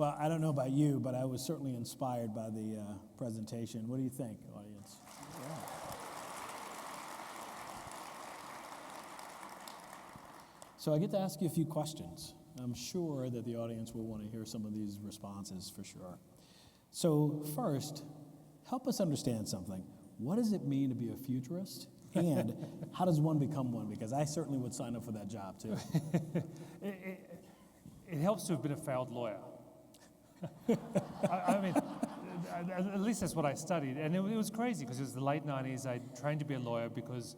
Well, I don't know about you, but I was certainly inspired by the presentation. What do you think, audience? Yeah. So I get to ask you a few questions. I'm sure that the audience will want to hear some of these responses for sure. So first, help us understand something. What does it mean to be a futurist? And how does one become one? Because I certainly would sign up for that job too. It helps to have been a failed lawyer. I mean, at least that's what I studied. And it was crazy because it was the late 90s. I trained to be a lawyer because,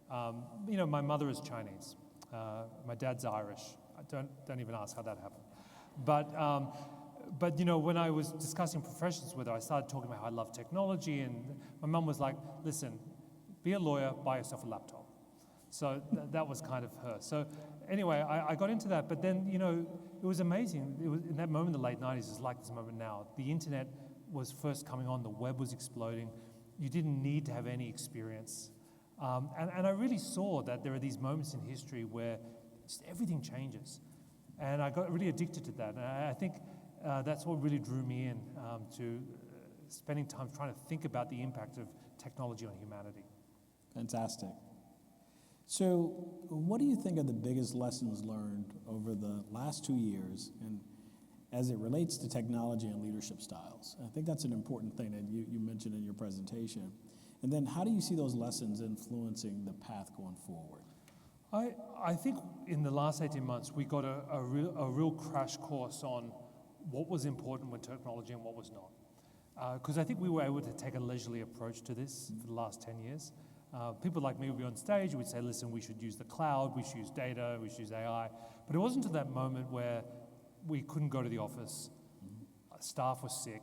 my mother is Chinese. My dad's Irish. Don't even ask how that happened. But when I was discussing professions with her, I started talking about how I love technology, and my mum was like, listen, be a lawyer, buy yourself a laptop. So that was kind of her. So anyway, I got into that, but then, it was amazing. It was in that moment in the late 90s, it's like this moment now. The internet was first coming on, the web was exploding. You didn't need to have any experience. And I really saw that there are these moments in history where just everything changes. And I got really addicted to that. And I think that's what really drew me in to spending time trying to think about the impact of technology on humanity. Fantastic. So what do you think are the biggest lessons learned over the last 2 years and as it relates to technology and leadership styles? I think that's an important thing that you mentioned in your presentation. And then how do you see those lessons influencing the path going forward? I think in the last 18 months, we got a real crash course on what was important with technology and what was not. Because I think we were able to take a leisurely approach to this for the last 10 years. People like me would be on stage, we'd say, listen, we should use the cloud, we should use data, we should use AI. But it wasn't until that moment where we couldn't go to the office, staff was sick,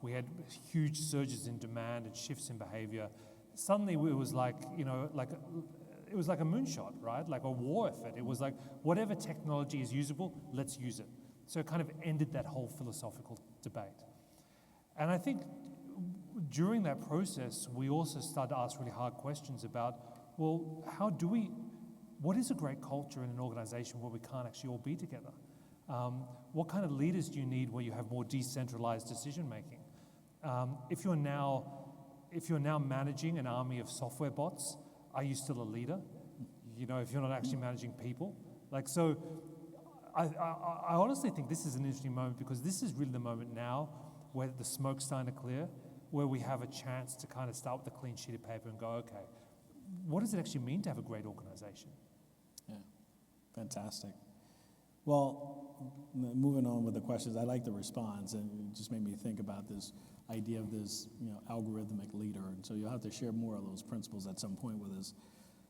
we had huge surges in demand and shifts in behavior. Suddenly it was like, it was like a moonshot, right? Like a war effort. It was like, whatever technology is usable, let's use it. So it kind of ended that whole philosophical debate. And I think during that process, we also started to ask really hard questions about, well, what is a great culture in an organization where we can't actually all be together? What kind of leaders do you need where you have more decentralized decision making? If you're now managing an army of software bots, are you still a leader? If you're not actually managing people? I honestly think this is an interesting moment because this is really the moment now where the smoke's starting to clear, where we have a chance to kind of start with a clean sheet of paper and go, okay, what does it actually mean to have a great organization? Yeah, fantastic. Well, moving on with the questions, I like the response, and it just made me think about this idea of this, algorithmic leader, and so you'll have to share more of those principles at some point with us.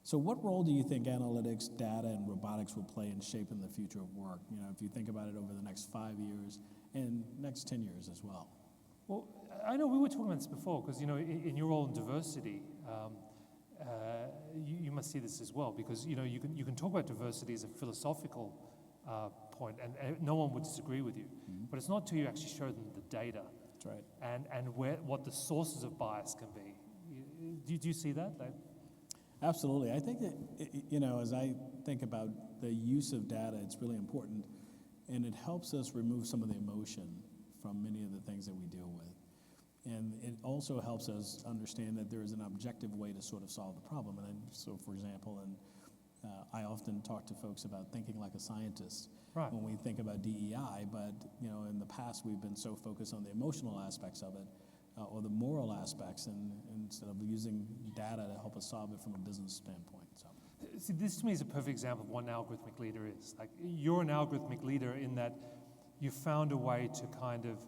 So what role do you think analytics, data, and robotics will play in shaping the future of work? If you think about it over the next 5 years and next 10 years as well. Well, I know we were talking about this before because, in your role in diversity, you must see this as well because, you can talk about diversity as a philosophical point and no one would disagree with you. Mm-hmm. But it's not until you actually show them the data. That's right. And what the sources of bias can be. Do you see that? Absolutely. I think that, as I think about the use of data, it's really important, and it helps us remove some of the emotion from many of the things that we deal with. And it also helps us understand that there is an objective way to sort of solve the problem. And so, for example, I often talk to folks about thinking like a scientist when we think about DEI, but in the past we've been so focused on the emotional aspects of it or the moral aspects, and instead of using data to help us solve it from a business standpoint. So, see, this to me is a perfect example of what an algorithmic leader is. Like, you're an algorithmic leader in that you found a way to kind of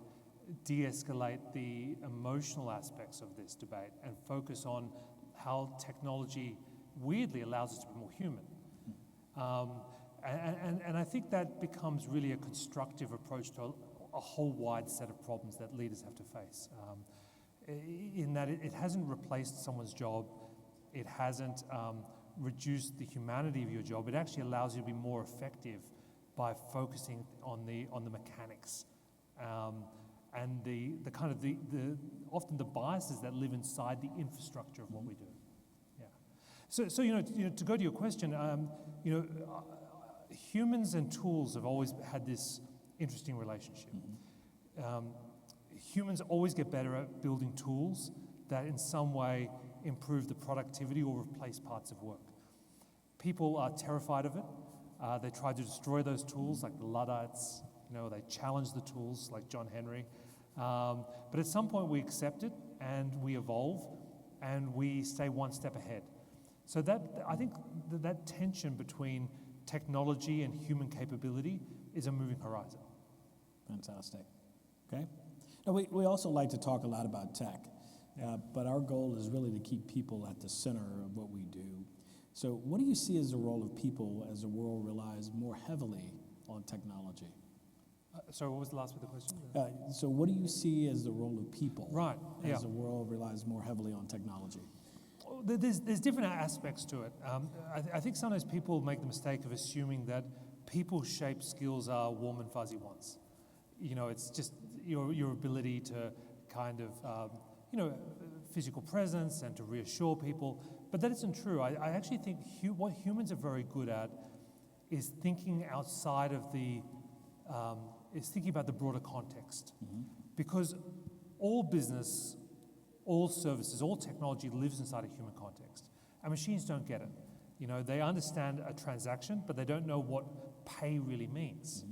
de-escalate the emotional aspects of this debate and focus on how technology weirdly allows us to be more human. And I think that becomes really a constructive approach to a whole wide set of problems that leaders have to face. In that it hasn't replaced someone's job, it hasn't reduced the humanity of your job, it actually allows you to be more effective by focusing on the mechanics. And the kind of the often the biases that live inside the infrastructure of what we do. Yeah. So to go to your question, humans and tools have always had this interesting relationship. Humans always get better at building tools that in some way improve the productivity or replace parts of work. People are terrified of it. They try to destroy those tools like the Luddites. They challenge the tools like John Henry. But at some point we accept it and we evolve and we stay one step ahead. So I think that tension between technology and human capability is a moving horizon. Fantastic. Okay. Now, we also like to talk a lot about tech, but our goal is really to keep people at the center of what we do. So what do you see as the role of people as the world relies more heavily on technology? Sorry, what was the last bit of the question? So what do you see as the role of people Right, as the world relies more heavily on technology? There's different aspects to it. I think sometimes people make the mistake of assuming that people-shaped skills are warm and fuzzy ones. It's just your ability to kind of, physical presence and to reassure people. But that isn't true. I actually think what humans are very good at is thinking outside of is thinking about the broader context. Because all business, all services, all technology lives inside a human context. And machines don't get it. They understand a transaction, but they don't know what pay really means.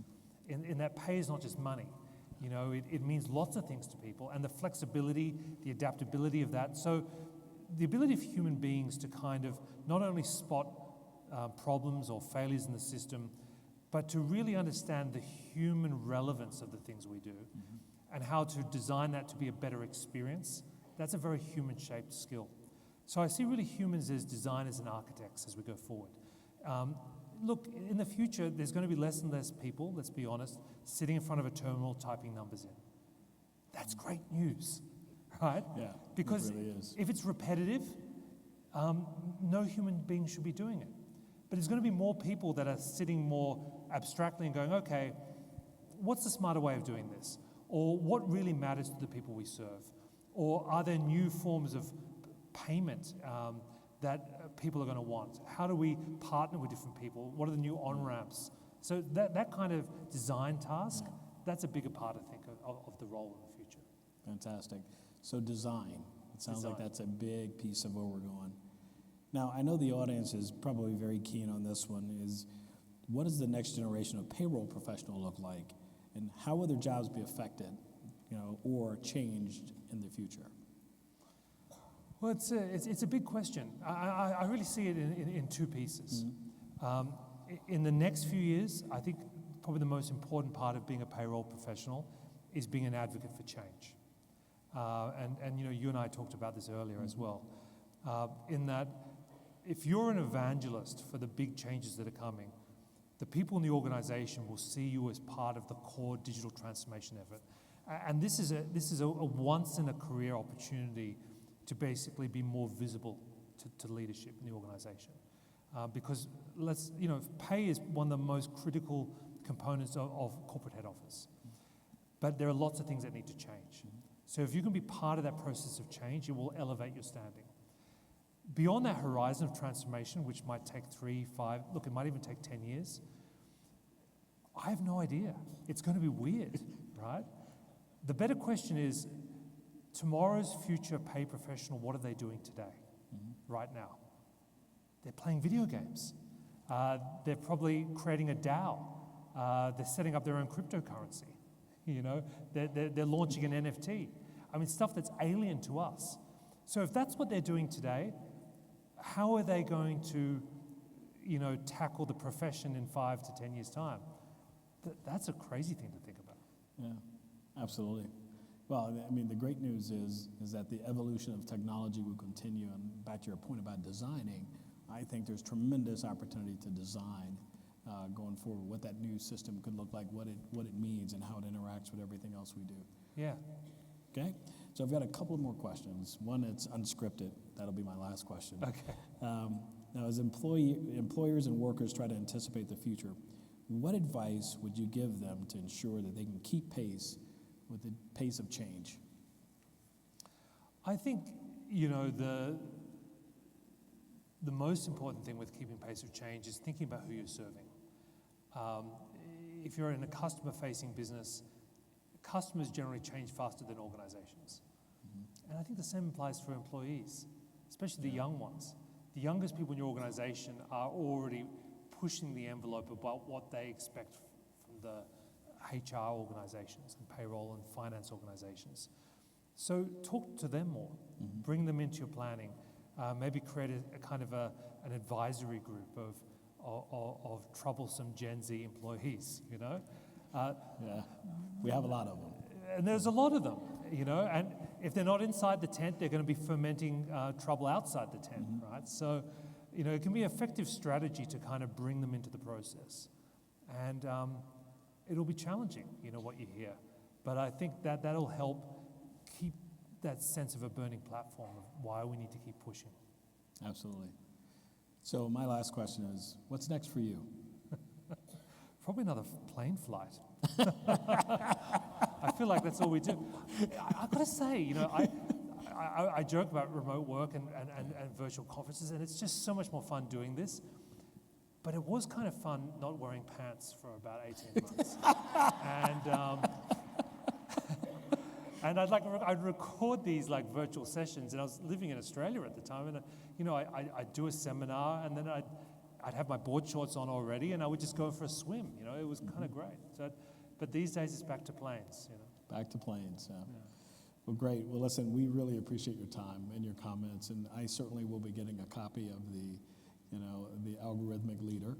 In that pay is not just money. It means lots of things to people, and the flexibility, the adaptability of that. So the ability of human beings to kind of not only spot problems or failures in the system, but to really understand the human relevance of the things we do and how to design that to be a better experience, that's a very human-shaped skill. So I see really humans as designers and architects as we go forward. Look, in the future, there's going to be less and less people, let's be honest, sitting in front of a terminal typing numbers in. That's great news, right? Yeah, because it really is. If it's repetitive, no human being should be doing it. But there's going to be more people that are sitting more abstractly and going, okay, what's the smarter way of doing this? Or what really matters to the people we serve? Or are there new forms of payment that people are going to want? How do we partner with different people? What are the new on-ramps? So that kind of design task, that's a bigger part, I think, of the role in the future. Fantastic. So design. It sounds like Design. that's a big piece of where we're going. Now, I know the audience is probably very keen on this one, is what does the next generation of payroll professional look like? And how will their jobs be affected, or changed in the future? Well, it's a big question. I really see it in two pieces. In the next few years, I think probably the most important part of being a payroll professional is being an advocate for change. And you and I talked about this earlier as well. In that, if you're an evangelist for the big changes that are coming, the people in the organization will see you as part of the core digital transformation effort. And this is a once-in-a-career opportunity to basically be more visible to leadership in the organization. Because pay is one of the most critical components of corporate head office. But there are lots of things that need to change. So if you can be part of that process of change, it will elevate your standing. Beyond that horizon of transformation, which might take 3, 5, look, it might even take 10 years, I have no idea. It's going to be weird, right? The better question is, tomorrow's future pay professional, what are they doing today, right now? They're playing video games. They're probably creating a DAO. They're setting up their own cryptocurrency. They're launching an NFT. I mean, stuff that's alien to us. So if that's what they're doing today, how are they going to, tackle the profession in 5 to 10 years' time? That's a crazy thing to think about. Yeah, absolutely. Well, I mean, the great news is that the evolution of technology will continue. And back to your point about designing, I think there's tremendous opportunity to design going forward, what that new system could look like, what it means, and how it interacts with everything else we do. Yeah. Okay? So I've got a couple more questions. One that's unscripted. That'll be my last question. Okay. Now, as employers and workers try to anticipate the future, what advice would you give them to ensure that they can keep pace with the pace of change? I think, the most important thing with keeping pace of change is thinking about who you're serving. if you're in a customer-facing business, customers generally change faster than organizations. And I think the same applies for employees, especially the young ones. The youngest people in your organization are already pushing the envelope about what they expect from the HR organizations and payroll and finance organizations. So talk to them more, bring them into your planning, maybe create a kind of an advisory group of troublesome Gen Z employees, you know? Yeah, we have a lot of them. And there's a lot of them, you know, and if they're not inside the tent, they're going to be fermenting trouble outside the tent, right? So, you know, it can be an effective strategy to kind of bring them into the process. And it'll be challenging, you know, what you hear. But I think that'll help keep that sense of a burning platform of why we need to keep pushing. Absolutely. So my last question is, what's next for you? Probably another plane flight. I feel like that's all we do. I've got to say, you know, I joke about remote work and virtual conferences, and it's just so much more fun doing this. But it was kind of fun not wearing pants for about 18 months. And I'd record these like virtual sessions, and I was living in Australia at the time, and you know, I'd do a seminar, and then I'd have my board shorts on already, and I would just go for a swim. You know, it was kind of great. So, but these days it's back to planes. You know, back to planes. Yeah. Well, great. Well, listen, we really appreciate your time and your comments, and I certainly will be getting a copy of the, you know, the algorithmic leader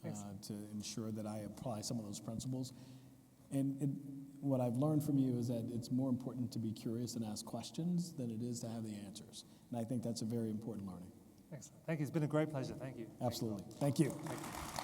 to ensure that I apply some of those principles. And what I've learned from you is that it's more important to be curious and ask questions than it is to have the answers. And I think that's a very important learning. Excellent. Thank you. It's been a great pleasure. Thank you. Absolutely. Thank you. Thank you.